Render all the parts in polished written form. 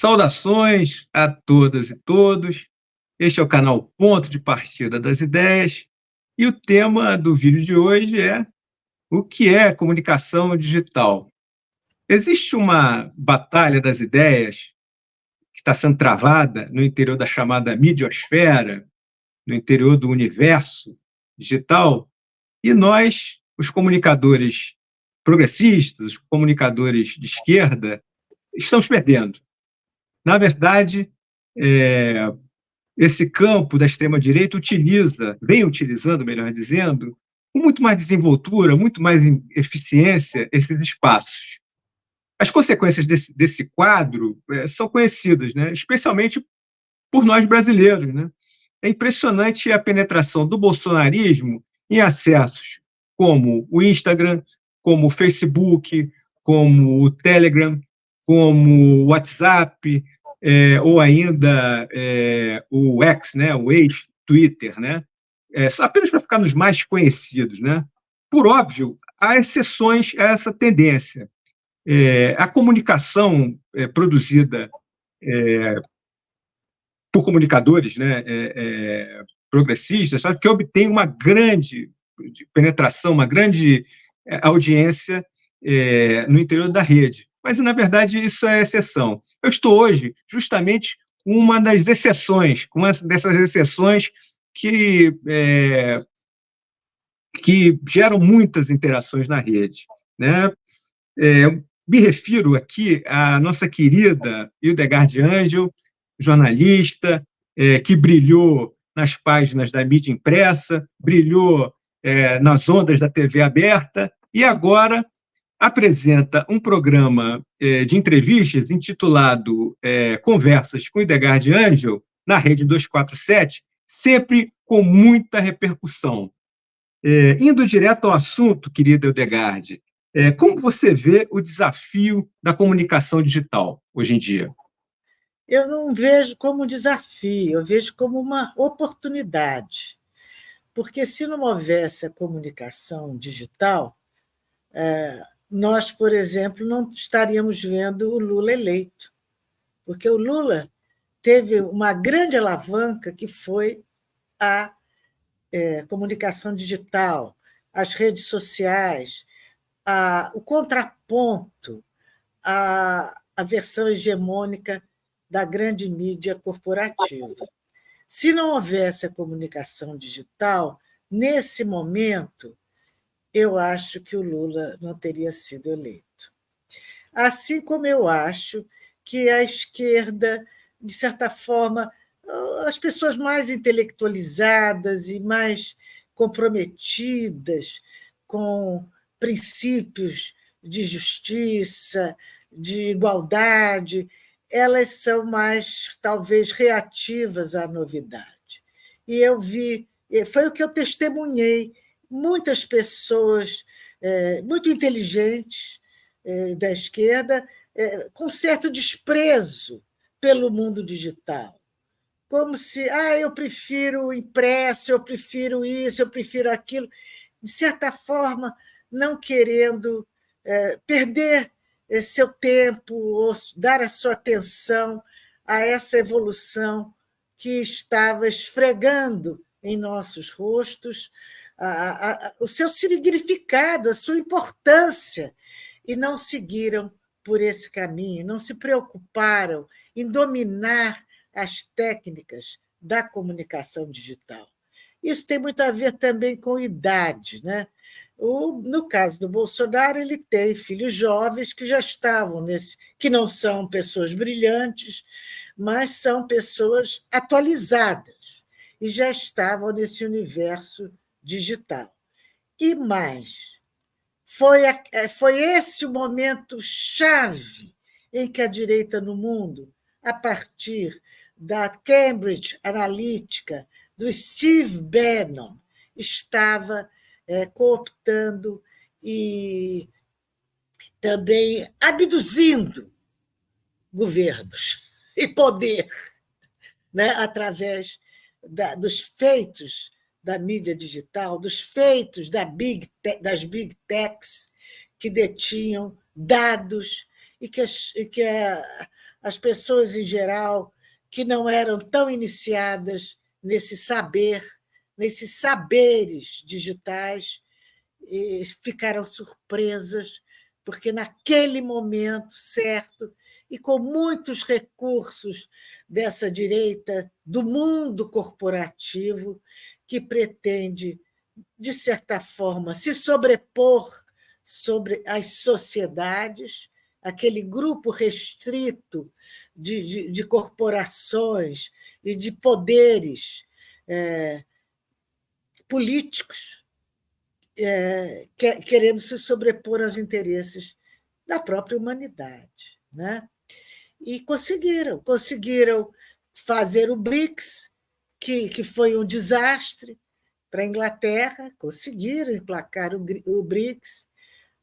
Saudações a todas e todos. Este é o canal Ponto de Partida das Ideias e o tema do vídeo de hoje é o que é comunicação digital. Existe uma batalha das ideias que está sendo travada no interior da chamada midiosfera, no interior do universo digital, e nós, os comunicadores progressistas, os comunicadores de esquerda, estamos perdendo. Na verdade, esse campo da extrema-direita vem utilizando, melhor dizendo, com muito mais desenvoltura, muito mais eficiência, esses espaços. As consequências desse quadro são conhecidas, né? Especialmente por nós brasileiros. Né? É impressionante a penetração do bolsonarismo em acessos como o Instagram, como o Facebook, como o Telegram, como o WhatsApp, ou ainda o X, né, o ex-Twitter, né, só apenas para ficar nos mais conhecidos. Né? Por óbvio, há exceções a essa tendência. A comunicação produzida por comunicadores, né, progressistas, sabe, que obtém uma grande penetração, uma grande audiência no interior da rede. Mas, na verdade, isso é exceção. Eu estou hoje justamente com uma das exceções, com uma dessas exceções que geram muitas interações na rede. Né? Me refiro aqui à nossa querida Hildegard Angel, jornalista, que brilhou nas páginas da mídia impressa, brilhou nas ondas da TV aberta e agora apresenta um programa de entrevistas intitulado Conversas com Hildegard Angel, na Rede 247, sempre com muita repercussão. Indo direto ao assunto, querida Hildegard, como você vê o desafio da comunicação digital hoje em dia? Eu não vejo como um desafio, eu vejo como uma oportunidade. Porque se não houvesse a comunicação digital, nós, por exemplo, não estaríamos vendo o Lula eleito. Porque o Lula teve uma grande alavanca que foi a comunicação digital, as redes sociais, o contraponto à versão hegemônica da grande mídia corporativa. Se não houvesse a comunicação digital, nesse momento, eu acho que o Lula não teria sido eleito. Assim como eu acho que a esquerda, de certa forma, as pessoas mais intelectualizadas e mais comprometidas com princípios de justiça, de igualdade, elas são mais, talvez, reativas à novidade. E eu vi, foi o que eu testemunhei, muitas pessoas muito inteligentes da esquerda com certo desprezo pelo mundo digital. Como se, eu prefiro o impresso, eu prefiro isso, eu prefiro aquilo. De certa forma, não querendo perder seu tempo ou dar a sua atenção a essa evolução que estava esfregando em nossos rostos o seu significado, a sua importância, e não seguiram por esse caminho, não se preocuparam em dominar as técnicas da comunicação digital. Isso tem muito a ver também com idade. Né? No caso do Bolsonaro, ele tem filhos jovens que já estavam que não são pessoas brilhantes, mas são pessoas atualizadas e já estavam nesse universo digital. E mais, foi esse o momento chave em que a direita no mundo, a partir da Cambridge Analytica, do Steve Bannon, estava cooptando e também abduzindo governos e poder, né, através dos feitos da mídia digital, dos feitos das big techs que detinham dados e que as pessoas, em geral, que não eram tão iniciadas nesse saber, nesses saberes digitais, e ficaram surpresas, porque naquele momento certo, e com muitos recursos dessa direita do mundo corporativo, que pretende, de certa forma, se sobrepor sobre as sociedades, aquele grupo restrito de corporações e de poderes políticos, querendo se sobrepor aos interesses da própria humanidade. Né? E conseguiram fazer o BRICS, que foi um desastre para a Inglaterra, conseguiram emplacar o BRICS,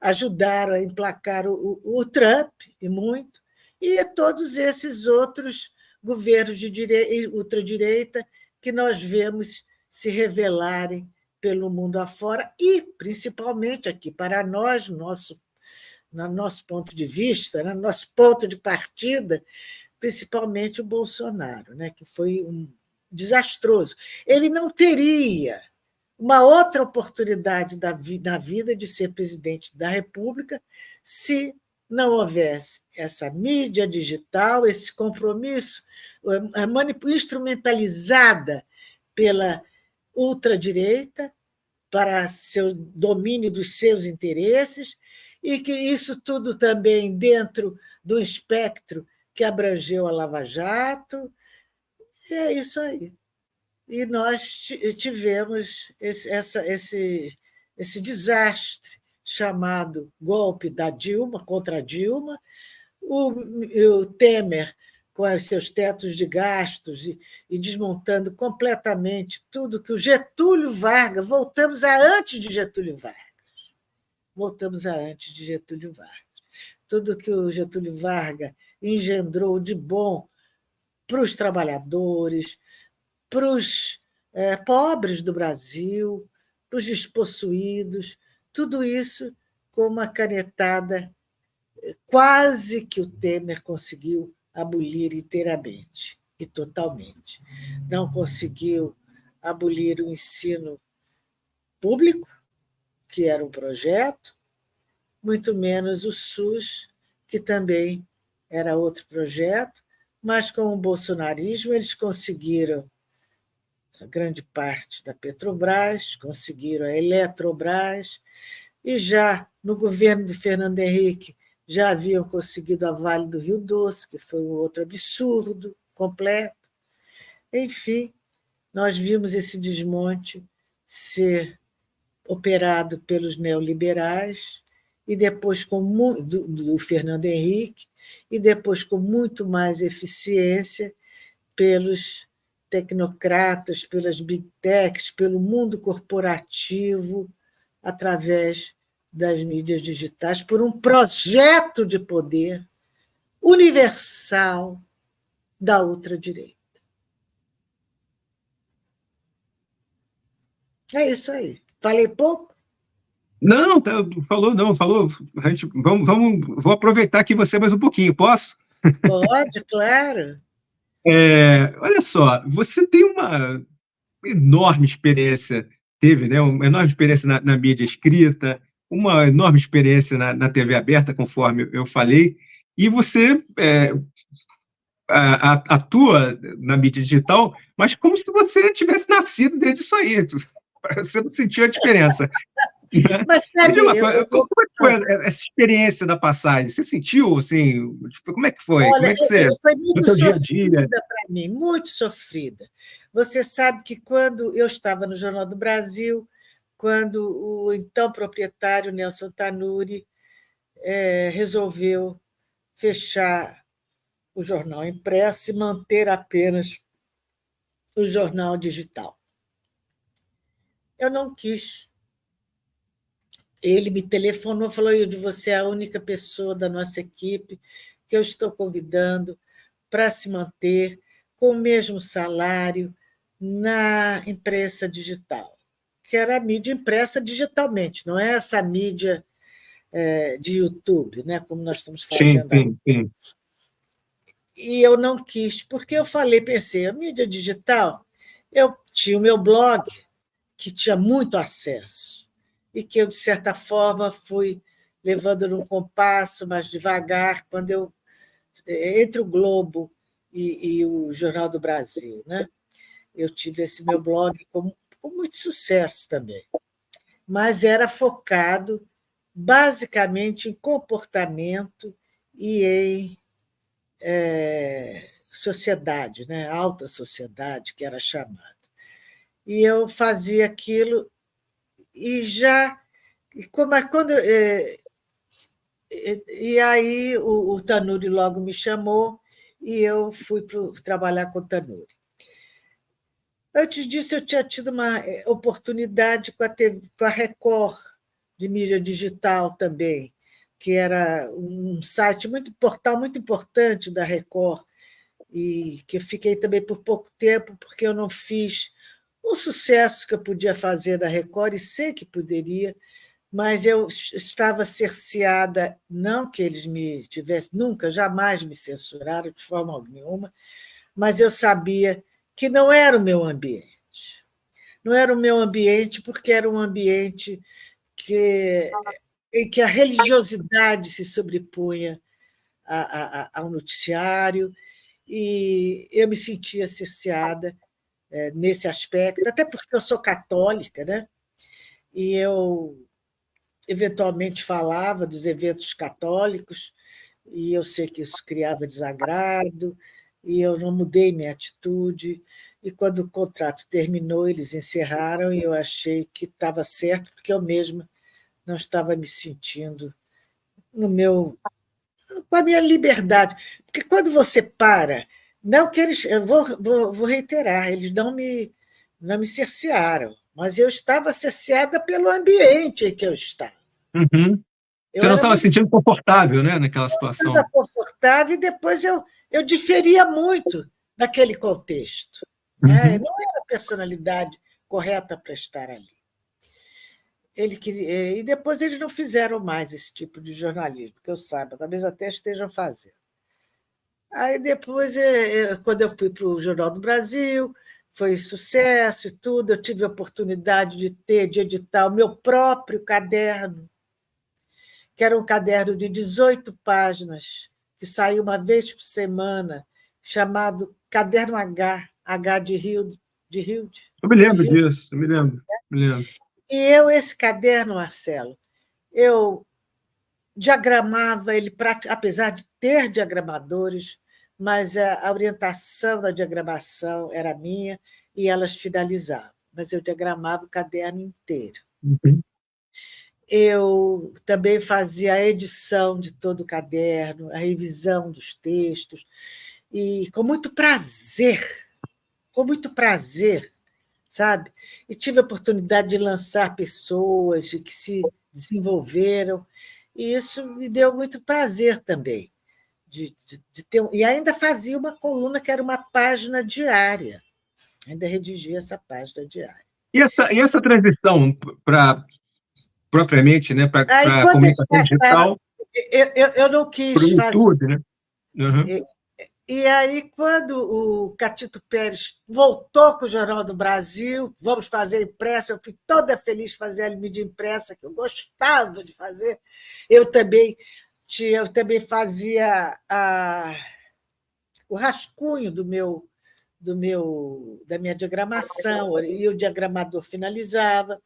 ajudaram a emplacar o Trump, e muito, e todos esses outros governos de ultradireita que nós vemos se revelarem pelo mundo afora, e, principalmente aqui para nós, no nosso ponto de vista, no nosso ponto de partida, principalmente o Bolsonaro, né, que foi desastroso. Ele não teria uma outra oportunidade na vida de ser presidente da República se não houvesse essa mídia digital, esse compromisso instrumentalizada pela ultradireita para seu domínio dos seus interesses, e que isso tudo também dentro do espectro que abrangeu a Lava Jato. E é isso aí. E nós tivemos esse desastre chamado golpe da Dilma, contra a Dilma, o Temer com os seus tetos de gastos e desmontando completamente tudo que o Getúlio Vargas, voltamos a antes de Getúlio Vargas, tudo que o Getúlio Vargas engendrou de bom para os trabalhadores, para os pobres do Brasil, para os despossuídos, tudo isso com uma canetada quase que o Temer conseguiu abolir inteiramente e totalmente. Não conseguiu abolir o ensino público, que era um projeto, muito menos o SUS, que também era outro projeto, mas com o bolsonarismo eles conseguiram a grande parte da Petrobras, conseguiram a Eletrobras, e já no governo de Fernando Henrique já haviam conseguido a Vale do Rio Doce, que foi um outro absurdo completo. Enfim, nós vimos esse desmonte ser operado pelos neoliberais, e depois do Fernando Henrique, e depois com muito mais eficiência pelos tecnocratas, pelas big techs, pelo mundo corporativo, através das mídias digitais, por um projeto de poder universal da ultradireita. É isso aí. Falei pouco? Não, falou. Vou aproveitar aqui você mais um pouquinho, posso? Pode, claro. Olha só, você tem uma enorme experiência, teve, né, uma enorme experiência na mídia escrita, uma enorme experiência na TV aberta, conforme eu falei, e você atua na mídia digital, mas como se você tivesse nascido desde isso aí. Você não sentiu a diferença. Né? Mas Me diga sabe, uma coisa, como é que foi essa experiência da passagem? Você sentiu, assim, como é que foi? Como olha, é que você, foi no muito seu dia a dia? sofrida para mim, muito sofrida. Você sabe que quando eu estava no Jornal do Brasil, quando o então proprietário Nelson Tanuri resolveu fechar o jornal impresso e manter apenas o jornal digital. Eu não quis. Ele me telefonou e falou: Ilde, você é a única pessoa da nossa equipe que eu estou convidando para se manter com o mesmo salário na imprensa digital, que era a mídia impressa digitalmente, não é essa mídia de YouTube, né, como nós estamos Sim, fazendo agora. sim, sim. E eu não quis, porque eu pensei, a mídia digital, eu tinha o meu blog, que tinha muito acesso, e que eu, de certa forma, fui levando num compasso mais devagar, quando eu entre o Globo e o Jornal do Brasil, né? Eu tive esse meu blog com muito sucesso também, mas era focado basicamente em comportamento e em sociedade, né? Alta sociedade, que era chamada. E eu fazia aquilo e já. Quando, e aí o Tanuri logo me chamou e eu fui trabalhar com o Tanuri. Antes disso, eu tinha tido uma oportunidade com com a Record, de mídia digital também, que era um site portal muito importante da Record, e que eu fiquei também por pouco tempo, porque eu não fiz o sucesso que eu podia fazer da Record, e sei que poderia, mas eu estava cerceada, não que eles me tivessem, nunca, jamais me censuraram de forma alguma, mas eu sabia que não era o meu ambiente. Não era o meu ambiente, porque era um ambiente em que a religiosidade se sobrepunha ao noticiário, e eu me sentia cerceada nesse aspecto, até porque eu sou católica, né? E eu eventualmente falava dos eventos católicos, e eu sei que isso criava desagrado, e eu não mudei minha atitude. E quando o contrato terminou, eles encerraram, e eu achei que estava certo, porque eu mesma não estava me sentindo no meu, com a minha liberdade. Porque quando você para, não que eles, eu vou reiterar, eles não me cercearam, mas eu estava cerceada pelo ambiente em que eu estava. Uhum. Eu Você não era estava se muito sentindo confortável, né, naquela situação. confortável, e depois eu diferia muito daquele contexto. Né? Eu Uhum. não era a personalidade correta para estar ali. E depois eles não fizeram mais esse tipo de jornalismo, que eu saiba, talvez até estejam fazendo. Aí depois, quando eu fui para o Jornal do Brasil, foi sucesso e tudo, eu tive a oportunidade de editar o meu próprio caderno, que era um caderno de 18 páginas, que saía uma vez por semana, chamado Caderno H, H Eu me de lembro Hilde. disso, eu me lembro, me lembro. E esse caderno, Marcelo, eu diagramava ele, apesar de ter diagramadores, mas a orientação da diagramação era minha, e elas finalizavam. Mas eu diagramava o caderno inteiro. Uhum. Eu também fazia a edição de todo o caderno, a revisão dos textos, e com muito prazer, sabe? E tive a oportunidade de lançar pessoas que se desenvolveram, e isso me deu muito prazer também. E ainda fazia uma coluna que era uma página diária, ainda redigia essa página diária. E essa transição para propriamente, né, para Aí, a quando eles comunicação passaram, digital, eu não para o quis fazer. YouTube, né? Uhum. E aí, quando o Catito Pérez voltou com o Jornal do Brasil, vamos fazer impressa, eu fui toda feliz de fazer a mídia impressa, que eu gostava de fazer. Eu também fazia o rascunho da minha diagramação, e o diagramador finalizava,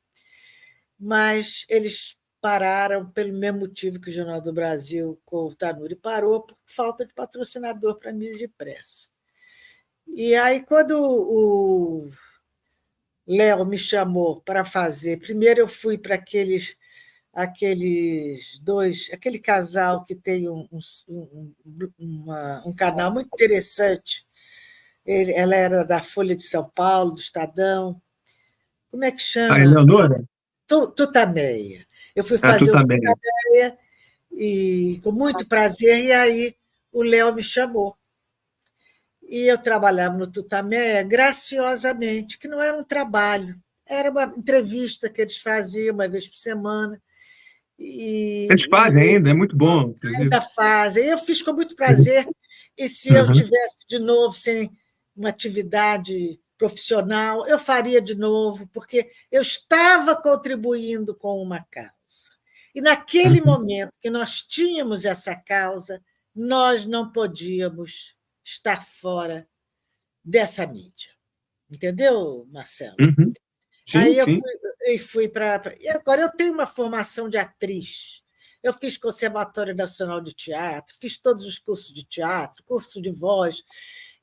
mas eles pararam pelo mesmo motivo que o Jornal do Brasil com o Tanuri parou, por falta de patrocinador para a mídia impressa. E aí, quando o Léo me chamou para fazer, primeiro eu fui para aquele casal que tem um canal muito interessante. Ela era da Folha de São Paulo, do Estadão. Como é que A chama? Eleonora? Tutameia. Eu fui Ah, tu fazer o também. Tutameia, e com muito prazer, e aí o Léo me chamou. E eu trabalhava no Tutameia graciosamente, que não era um trabalho, era uma entrevista que eles faziam uma vez por semana, Eles fazem ainda, é muito bom, inclusive. Ainda fazem. Eu fiz com muito prazer, e se eu Uhum. tivesse de novo sem uma atividade profissional, eu faria de novo, porque eu estava contribuindo com uma causa. E naquele Uhum. momento que nós tínhamos essa causa, nós não podíamos estar fora dessa mídia. Entendeu, Marcelo? Uhum. Sim, Aí eu sim. fui para. E agora eu tenho uma formação de atriz. Eu fiz Conservatório Nacional de Teatro, fiz todos os cursos de teatro, curso de voz,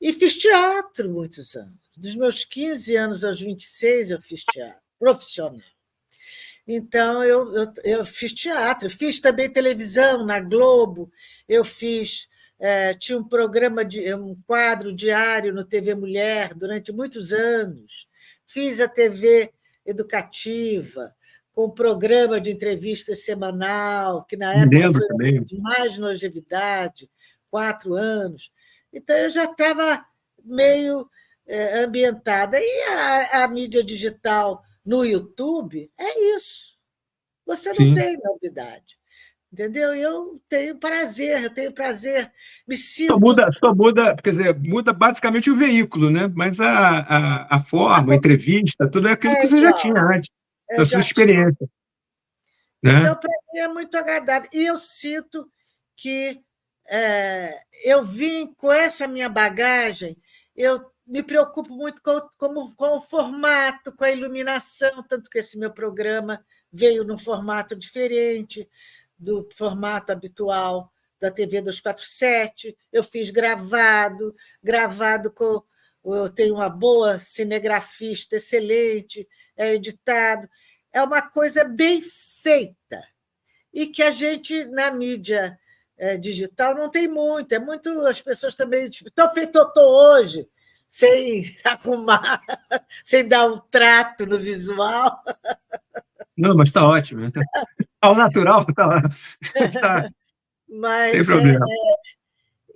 e fiz teatro muitos anos. Dos meus 15 anos aos 26, eu fiz teatro, profissional. Então, eu fiz teatro, fiz também televisão na Globo, eu fiz. Tinha um programa, um quadro diário no TV Mulher durante muitos anos. Fiz a TV educativa, com um programa de entrevistas semanal, que na Me época lembro foi também. de mais longevidade, 4 anos. Então, eu já estava meio ambientada. E a mídia digital no YouTube é isso. Você não Sim. tem novidade. Entendeu? Eu tenho prazer, me sinto. Só muda, quer dizer, muda basicamente o veículo, né? Mas a forma, a entrevista, tudo é aquilo É que você já igual, tinha antes, da sua já tinha. experiência, né? Então, para mim, é muito agradável. E eu sinto que eu vim com essa minha bagagem, eu me preocupo muito com o formato, com a iluminação, tanto que esse meu programa veio num formato diferente do formato habitual da TV 247. Eu fiz gravado com. Eu tenho uma boa cinegrafista excelente, é editado. É uma coisa bem feita e que a gente, na mídia digital, não tem muito. É muito. As pessoas também. Tipo, estão feito eu estou hoje, sem arrumar, sem dar um trato no visual. Não, mas está ótimo. Ao natural, tá, tá, sem Mas problema.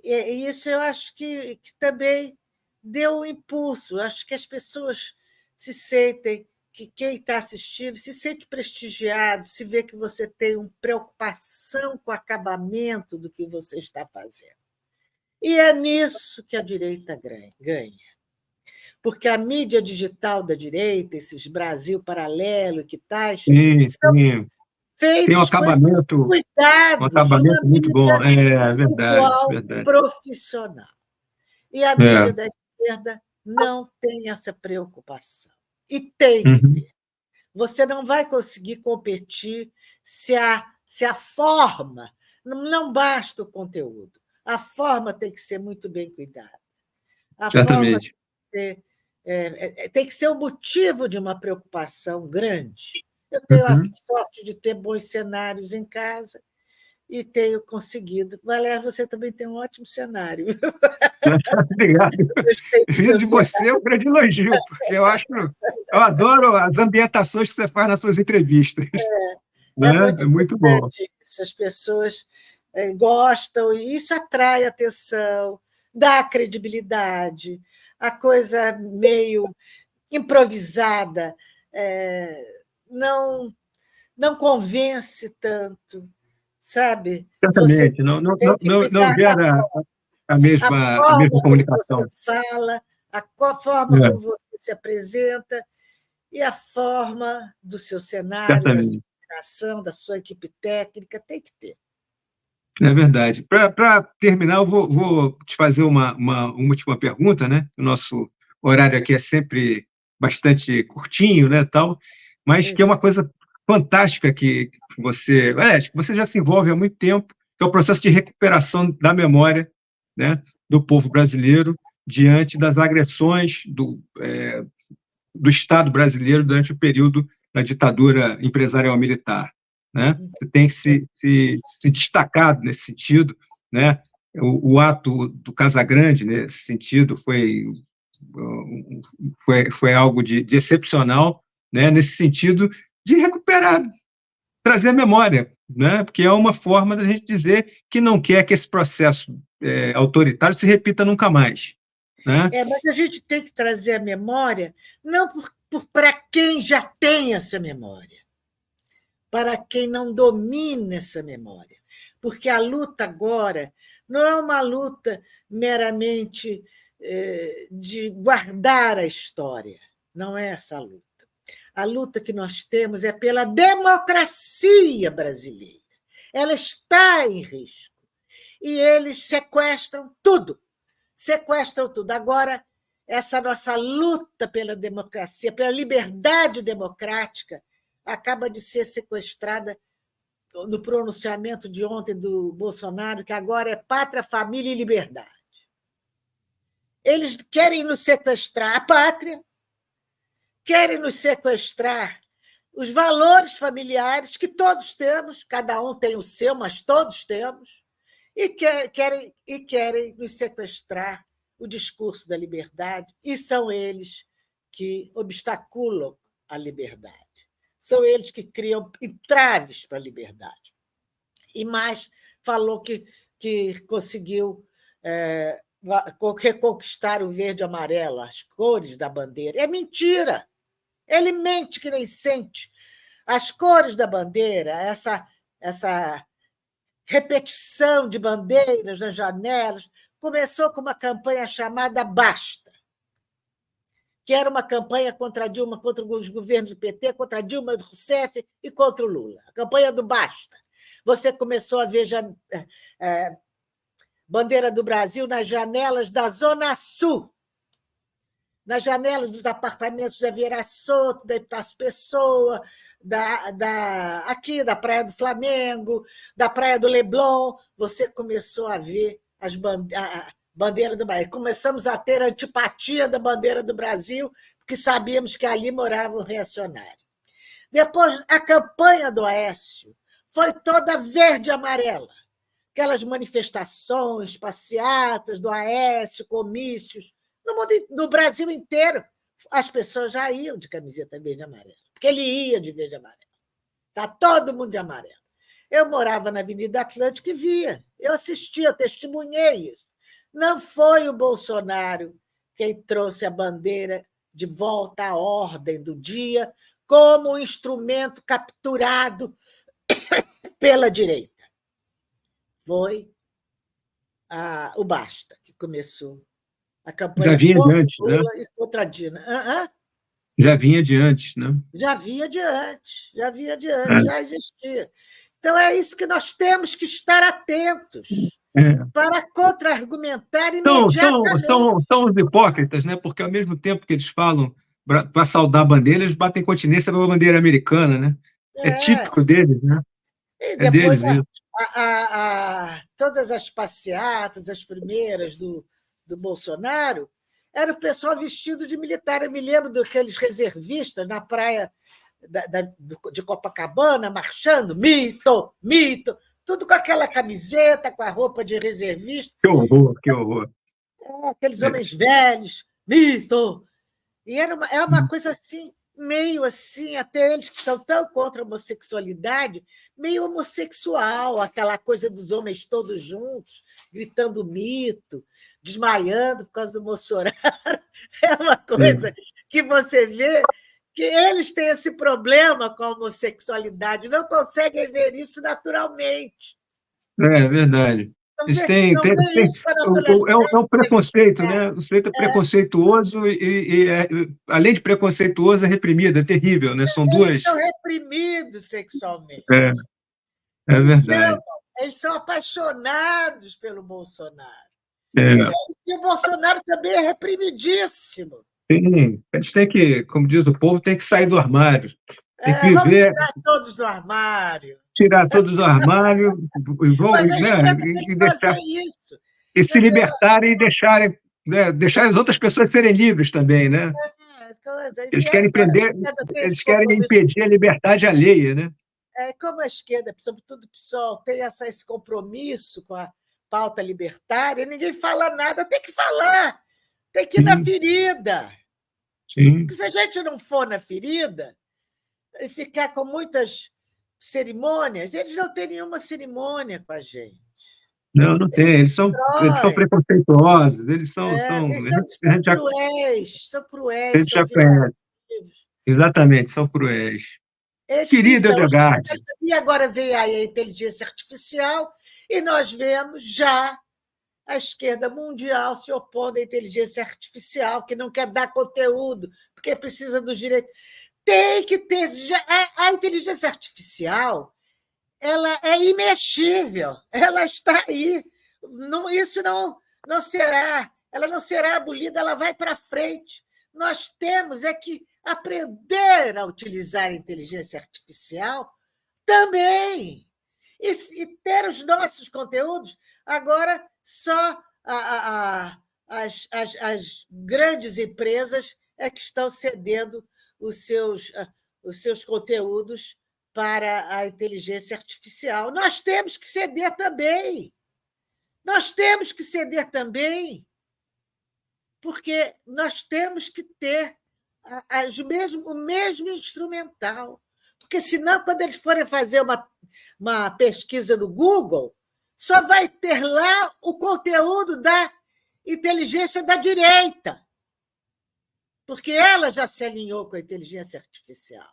isso eu acho que também deu um impulso. Acho que as pessoas se sentem, que quem está assistindo se sente prestigiado, se vê que você tem uma preocupação com o acabamento do que você está fazendo. E é nisso que a direita ganha. Porque a mídia digital da direita, esses Brasil Paralelo e que tais, Sim, são sim. Tem feitos com esses um cuidados de uma acabamento muito bom. mídia É verdade, visual verdade. profissional. E a mídia É. da esquerda não tem essa preocupação. E tem que Uhum. ter. Você não vai conseguir competir se a forma. Não basta o conteúdo. A forma tem que ser muito bem cuidada. A forma Certamente. tem que ser o motivo de uma preocupação grande. Eu tenho a Uhum. sorte de ter bons cenários em casa e tenho conseguido. Valéria, você também tem um ótimo cenário. Obrigado. Gostei do Vindo seu de cenário. você é um grande elogio, porque eu adoro as ambientações que você faz nas suas entrevistas, É né? muito É muito bom. importante isso. As pessoas gostam, e isso atrai atenção, dá credibilidade, a coisa meio improvisada não, não convence tanto, sabe? Você Certamente. Não, não, tem que não cuidar da gera a a mesma forma como você comunicação. fala, a forma É, como você se apresenta e a forma do seu cenário, da sua certamente. iluminação, da sua equipe técnica, tem que ter. É verdade. Para terminar, eu vou te fazer uma última pergunta, né? O nosso horário aqui é sempre bastante curtinho, né, tal, mas que é Pois uma coisa fantástica que acho que você já se envolve há muito tempo, que é o processo de recuperação da memória, né, do povo brasileiro diante das agressões do Estado brasileiro durante o período da ditadura empresarial militar, né? Você tem que se destacar nesse sentido, né? O ato do Casagrande, nesse sentido, foi algo de excepcional, né? Nesse sentido de recuperar, trazer a memória, né? Porque é uma forma da gente dizer que não quer que esse processo autoritário se repita nunca mais, né? mas a gente tem que trazer a memória não para quem já tem essa memória, para quem não domina essa memória. Porque a luta agora não é uma luta meramente de guardar a história, não é essa a luta. A luta que nós temos é pela democracia brasileira. Ela está em risco. E eles sequestram tudo. Sequestram tudo. Agora, essa nossa luta pela democracia, pela liberdade democrática, acaba de ser sequestrada no pronunciamento de ontem do Bolsonaro, que agora é pátria, família e liberdade. Eles querem nos sequestrar a pátria, querem nos sequestrar os valores familiares que todos temos, cada um tem o seu, mas todos temos, e querem nos sequestrar o discurso da liberdade, e são eles que obstaculam a liberdade. São eles que criam entraves para a liberdade. E mais, falou que conseguiu reconquistar o verde e amarelo, as cores da bandeira. É mentira! Ele mente que nem sente. As cores da bandeira, essa repetição de bandeiras nas janelas, começou com uma campanha chamada Basta, que era uma campanha contra Dilma, contra os governos do PT, contra Dilma Rousseff e contra o Lula. A campanha do Basta. Você começou a ver bandeira do Brasil nas janelas da Zona Sul, nas janelas dos apartamentos da Vieira Soto, da Epitácio Pessoa, aqui da Praia do Flamengo, da Praia do Leblon. Você começou a ver a bandeira do Brasil. Começamos a ter antipatia da bandeira do Brasil, porque sabíamos que ali morava um reacionário. Depois, a campanha do Aécio foi toda verde e amarela. Aquelas manifestações, passeatas do Aécio, comícios. No Brasil inteiro, as pessoas já iam de camiseta verde e amarela, porque ele ia de verde e amarelo. Está todo mundo de amarelo. Eu morava na Avenida Atlântica e via. Eu assistia, testemunhei isso. Não foi o Bolsonaro quem trouxe a bandeira de volta à ordem do dia como um instrumento capturado pela direita. Foi o Basta que começou a campanha já vinha de antes, Lula, né? E contra a Dina. Já vinha de antes, né? Já vinha de antes, já existia. Então, é isso que nós temos que estar atentos para contra-argumentar imediatamente. São os hipócritas, né? Porque, ao mesmo tempo que eles falam para saudar a bandeira, eles batem continência pela bandeira americana, né? É típico deles, né? E É depois, deles isso. todas as passeatas, as primeiras do Bolsonaro, era o pessoal vestido de militar. Eu me lembro daqueles reservistas na praia de Copacabana, marchando, mito, mito, tudo com aquela camiseta, com a roupa de reservista. Que horror, que horror. Aqueles homens velhos, mito. E é uma coisa assim, meio assim, até eles que são tão contra a homossexualidade, meio homossexual, aquela coisa dos homens todos juntos, gritando mito, desmaiando por causa do Mossoraro. É uma coisa que você vê que eles têm esse problema com a homossexualidade, não conseguem ver isso naturalmente. É verdade. Eles têm é um preconceito, né? O sujeito é preconceituoso e além de preconceituoso, é reprimido, é terrível, né? São duas. Eles são reprimidos sexualmente. É verdade. Eles são apaixonados pelo Bolsonaro. E o Bolsonaro também é reprimidíssimo. Sim, eles têm que, como diz o povo, tem que sair do armário. Tem que viver. Vamos tirar todos do armário. Tirar todos do armário e se libertarem e deixar as outras pessoas serem livres também, né? Eles querem impedir a liberdade alheia, né? Como a esquerda, sobretudo o PSOL, tem esse compromisso com a pauta libertária, ninguém fala nada, tem que falar, tem que ir na ferida. Sim. Porque se a gente não for na ferida e ficar com muitas cerimônias, eles não têm nenhuma cerimônia com a gente. Não tem. Eles são preconceituosos, eles são cruéis, são cruéis. A gente já conhece. Exatamente, são cruéis. Querida Então, Edgarde. e agora vem aí a inteligência artificial e nós vemos já a esquerda mundial se opondo à inteligência artificial, que não quer dar conteúdo, porque precisa dos direitos. Tem que ter. A inteligência artificial ela é imexível, ela está aí. Não, isso não será, ela não será abolida, ela vai para frente. Nós temos é que aprender a utilizar a inteligência artificial também. E ter os nossos conteúdos, agora só as grandes empresas é que estão cedendo os seus conteúdos para a inteligência artificial. Nós temos que ceder também. Nós temos que ceder também, porque nós temos que ter o mesmo instrumental. Porque, senão, quando eles forem fazer uma pesquisa no Google, só vai ter lá o conteúdo da inteligência da direita, porque ela já se alinhou com a inteligência artificial.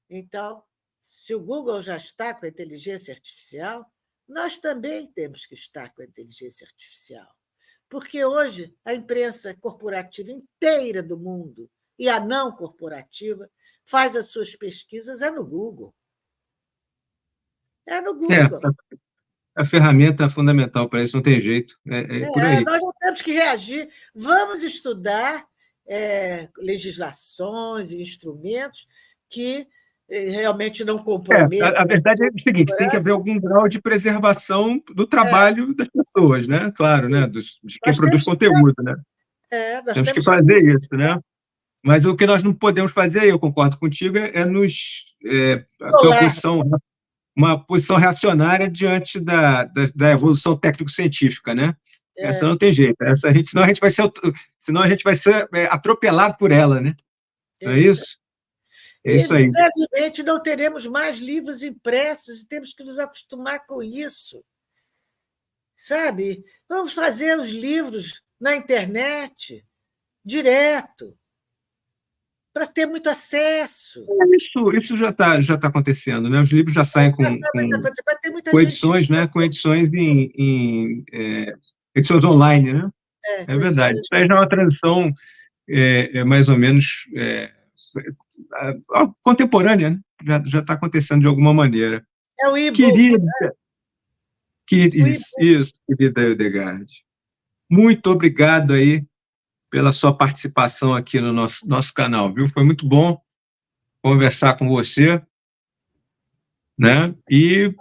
Então, se o Google já está com a inteligência artificial, nós também temos que estar com a inteligência artificial. Porque hoje a imprensa corporativa inteira do mundo e a não corporativa faz as suas pesquisas no Google. É no Google. A ferramenta fundamental para isso, não tem jeito. É por aí. Nós não temos que reagir. Vamos estudar legislações e instrumentos que realmente não comprometam. A verdade é o seguinte: tem que haver algum grau de preservação do trabalho das pessoas, né? Claro, né? De quem produz conteúdo, né? Temos que fazer isso, né? Mas o que nós não podemos fazer, eu concordo contigo, é uma posição reacionária diante da evolução técnico-científica, né? Essa não tem jeito. Senão a gente vai ser atropelado por ela, né? Não é isso? É isso aí. Brevemente não teremos mais livros impressos e temos que nos acostumar com isso. Sabe? Vamos fazer os livros na internet, direto, para ter muito acesso. Isso já tá acontecendo, né? Os livros já saem com edições, né? Com edições edições online, né? É verdade. Isso aí já é uma transição mais ou menos contemporânea, né? Já está acontecendo de alguma maneira. É o e-book. Isso, querida Edgarde. Muito obrigado aí pela sua participação aqui no nosso canal, viu? Foi muito bom conversar com você, né? E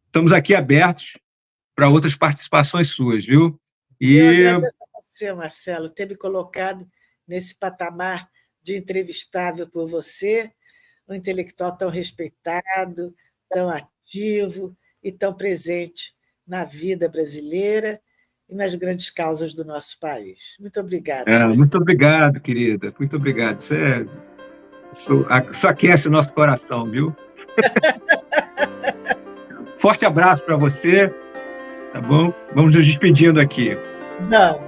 estamos aqui abertos para outras participações suas, viu? Eu agradeço a você, Marcelo, ter me colocado nesse patamar de entrevistável por você, um intelectual tão respeitado, tão ativo e tão presente na vida brasileira e nas grandes causas do nosso país. Muito obrigada. Muito obrigado, querida. Muito obrigado. Isso aquece o nosso coração, viu? Forte abraço para você, tá bom? Vamos nos despedindo aqui. Vamos.